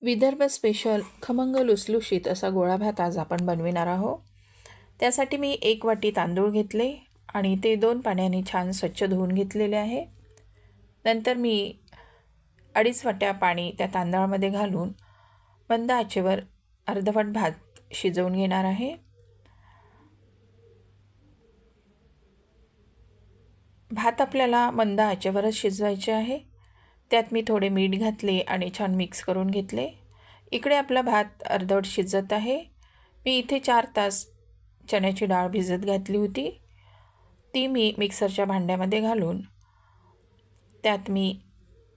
Vidarbha special खमंग लुसलुशीत असा गोळा भात आज आपण बनविणार आहोत. त्यासाठी मी 1 वाटी तांदूळ घेतले आणि ते 2 पाण्याने छान स्वच्छ धुवून घेतलेले आहे. नंतर मी 2.5 वाट्या पाणी त्या तांदळामध्ये घालून मंद आचेवर अर्धवट भात शिजवून घेणार आहे. भात आपल्याला मंद आचेवरच शिजवायचे आहे. त्यात मी थोडे मीठ घातले आणि छान मिक्स करून घेतले. इकडे आपला भात अर्धवट शिजत आहे. मी इथे 4 तास चण्याची डाळ भिजत घातली होती. ती मी मिक्सरच्या भांड्यामध्ये घालून त्यात मी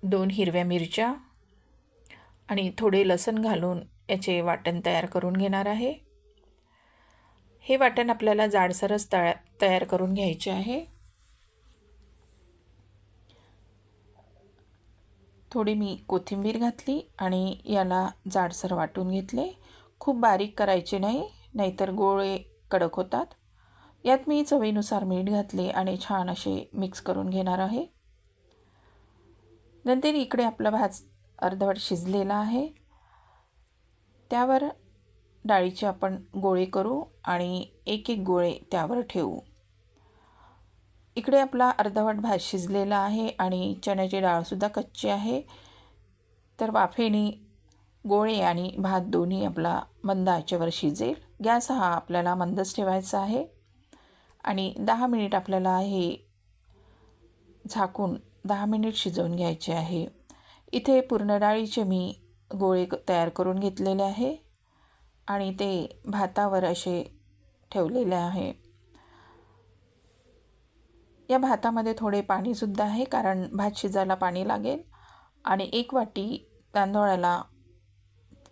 2 हिरव्या मिरच्या आणि थोडे लसूण घालून याचे वाटण तयार करून घेणार आहे. हे वाटण आपल्याला जाडसरच तयार करून घ्यायचे आहे. थोडी मी कोथिंबीर घातली आणि याला जाडसर वाटून घेतले. खूप बारीक करायचे नाही, नाहीतर गोळे कडक होतात. यात मी चवीनुसार मीठ घातले आणि छान असे मिक्स करून घेणार आहे. नंतर इकडे आपला भात अर्धवट शिजलेला आहे. त्यावर डाळीचे आपण गोळे करू आणि एक एक गोळे त्यावर ठेवू. इकडे आपला अर्धवट भात शिजलेला आहे आणि चण्याची डाळसुद्धा कच्ची आहे. तर वाफेने गोळे आणि भात दोन्ही आपला मंद आचेवर शिजेल. गॅस हा आपल्याला मंदच ठेवायचा आहे आणि 10 मिनिट आपल्याला हे झाकून 10 मिनिट शिजवून घ्यायचे आहे. इथे पूर्ण डाळीचे मी गोळे तयार करून घेतलेले आहे आणि ते भातावर असे ठेवलेले आहे. या भातामध्ये थोडे पाणीसुद्धा आहे, कारण भात शिजायला पाणी लागेल. आणि 1 वाटी तांदूळाला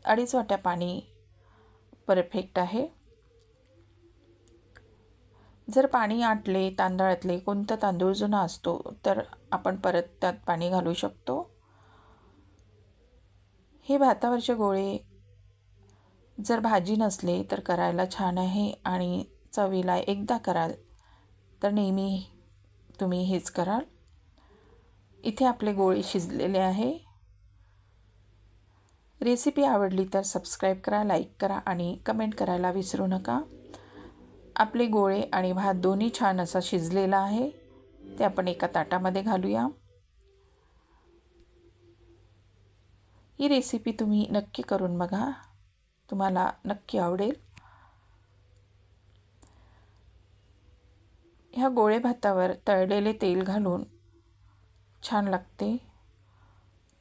2.5 वाट्या पाणी परफेक्ट आहे. जर पाणी आटले तांदळातले, कोणता तांदूळ जुना असतो तर आपण परत त्यात पाणी घालू शकतो. हे भातावरचे गोळे जर भाजी नसले तर करायला छान आहे आणि चवीला एकदा कराल तर नेहमी तुम्ही हेच कराल. इथे आपले गोळे शिजलेले आहे. रेसिपी आवडली तर सबस्क्राईब करा, लाईक करा आणि कमेंट करायला विसरू नका. आपले गोळे आणि भात दोन्ही छान असा शिजलेला आहे. ते आपण एका ताटामध्ये घालूया. ही रेसिपी तुम्ही नक्की करून बघा, तुम्हाला नक्की आवडेल. ह्या गोळे भातावर तळलेले तेल घालून छान लागते.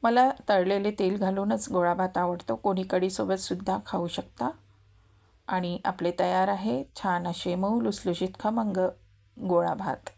मला तळलेले तेल घालूनच गोळा भात आवडतो. कोणी कढीसोबतसुद्धा खाऊ शकता. आणि आपले तयार आहे छान असे मऊ लुसलुशीत खमंग गोळा भात.